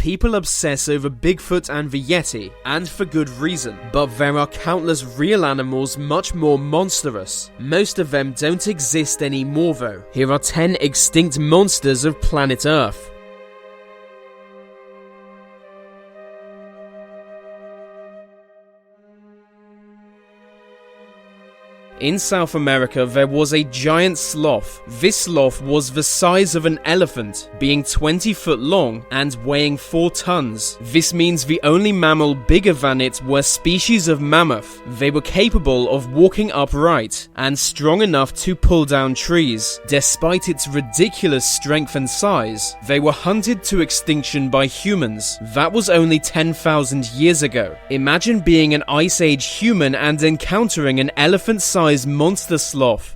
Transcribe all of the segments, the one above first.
people obsess over Bigfoot and the Yeti, and for good reason, but there are countless real animals much more monstrous. Most of them don't exist anymore though. Here are 10 extinct monsters of planet Earth. In South America, there was a giant sloth. This sloth was the size of an elephant, being 20 foot long and weighing 4 tons. This means the only mammal bigger than it were species of mammoth. They were capable of walking upright and strong enough to pull down trees. Despite its ridiculous strength and size, they were hunted to extinction by humans. That was only 10,000 years ago. Imagine being an Ice Age human and encountering an elephant-sized monster sloth.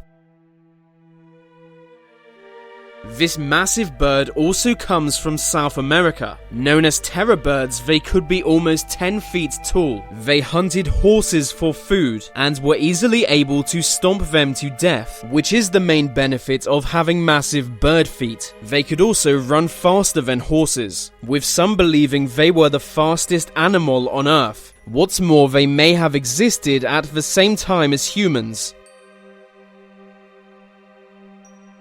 This massive bird also comes from South America. Known as terror birds, they could be almost 10 feet tall. They hunted horses for food and were easily able to stomp them to death, which is the main benefit of having massive bird feet. They could also run faster than horses, with some believing they were the fastest animal on Earth. What's more, they may have existed at the same time as humans.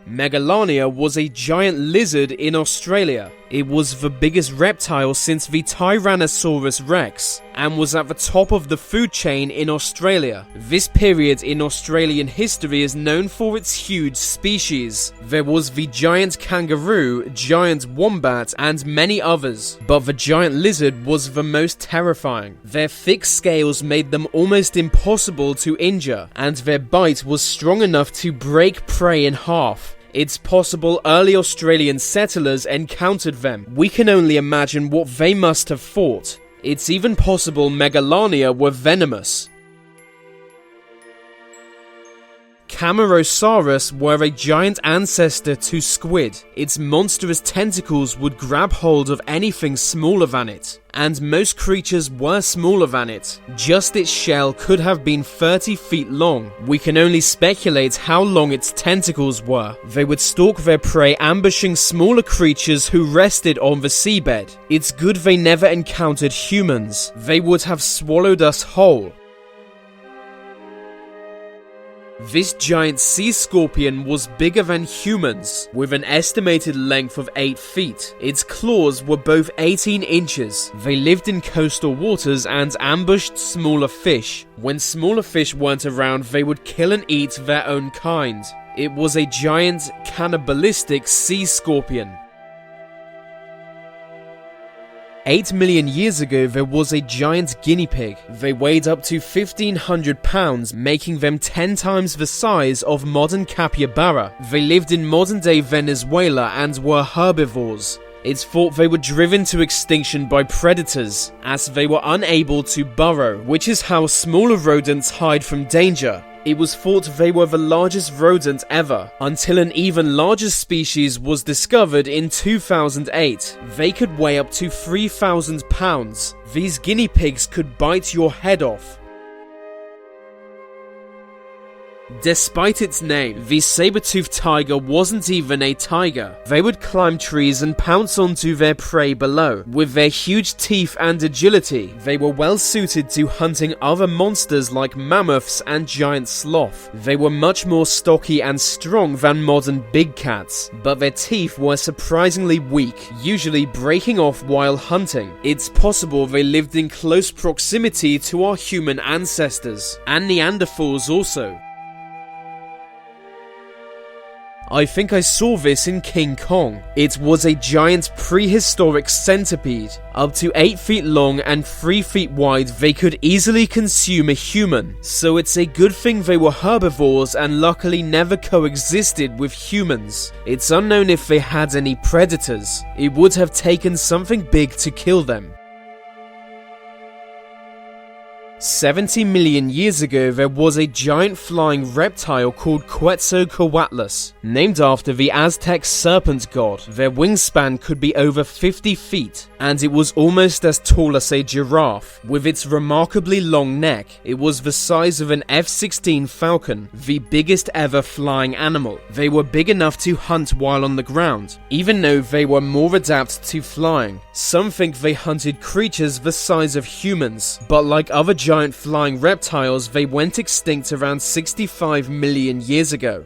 Megalania was a giant lizard in Australia. It was the biggest reptile since the Tyrannosaurus rex, and was at the top of the food chain in Australia. This period in Australian history is known for its huge species. There was the giant kangaroo, giant wombat, and many others, but the giant lizard was the most terrifying. Their thick scales made them almost impossible to injure, and their bite was strong enough to break prey in half. It's possible early Australian settlers encountered them. We can only imagine what they must have fought. It's even possible Megalania were venomous. Camarasaurus were a giant ancestor to squid. Its monstrous tentacles would grab hold of anything smaller than it, and most creatures were smaller than it. Just its shell could have been 30 feet long. We can only speculate how long its tentacles were. They would stalk their prey, ambushing smaller creatures who rested on the seabed. It's good they never encountered humans. They would have swallowed us whole. This giant sea scorpion was bigger than humans, with an estimated length of 8 feet. Its claws were both 18 inches. They lived in coastal waters and ambushed smaller fish. When smaller fish weren't around, they would kill and eat their own kind. It was a giant, cannibalistic sea scorpion. 8 million years ago, there was a giant guinea pig. They weighed up to 1,500 pounds, making them 10 times the size of modern capybara. They lived in modern-day Venezuela and were herbivores. It's thought they were driven to extinction by predators, as they were unable to burrow, which is how smaller rodents hide from danger. It was thought they were the largest rodent ever, until an even larger species was discovered in 2008. They could weigh up to 3,000 pounds. These guinea pigs could bite your head off. Despite its name, the saber-toothed tiger wasn't even a tiger. They would climb trees and pounce onto their prey below. With their huge teeth and agility, they were well suited to hunting other monsters like mammoths and giant sloth. They were much more stocky and strong than modern big cats, but their teeth were surprisingly weak, usually breaking off while hunting. It's possible they lived in close proximity to our human ancestors, and Neanderthals also. I think I saw this in King Kong. It was a giant prehistoric centipede. Up to 8 feet long and 3 feet wide, they could easily consume a human. So it's a good thing they were herbivores and luckily never coexisted with humans. It's unknown if they had any predators. It would have taken something big to kill them. 70 million years ago, there was a giant flying reptile called Quetzalcoatlus, named after the Aztec serpent god. Their wingspan could be over 50 feet, and it was almost as tall as a giraffe. With its remarkably long neck, it was the size of an F-16 Falcon, the biggest ever flying animal. They were big enough to hunt while on the ground, even though they were more adapted to flying. Some think they hunted creatures the size of humans, but like other giant flying reptiles, they went extinct around 65 million years ago.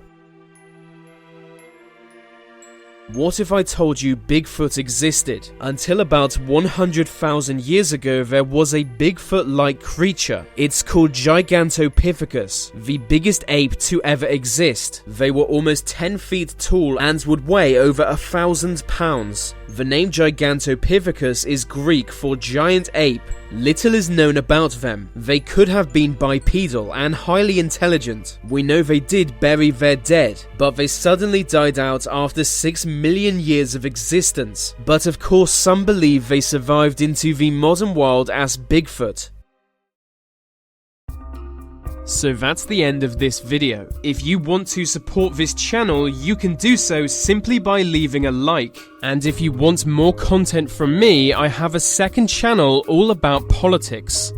What if I told you Bigfoot existed? Until about 100,000 years ago, there was a Bigfoot-like creature. It's called Gigantopithecus, the biggest ape to ever exist. They were almost 10 feet tall and would weigh over 1,000 pounds. The name Gigantopithecus is Greek for giant ape. Little is known about them. They could have been bipedal and highly intelligent. We know they did bury their dead, but they suddenly died out after 6 million years of existence. But of course, some believe they survived into the modern world as Bigfoot. So that's the end of this video. If you want to support this channel, you can do so simply by leaving a like. And if you want more content from me, I have a second channel all about politics.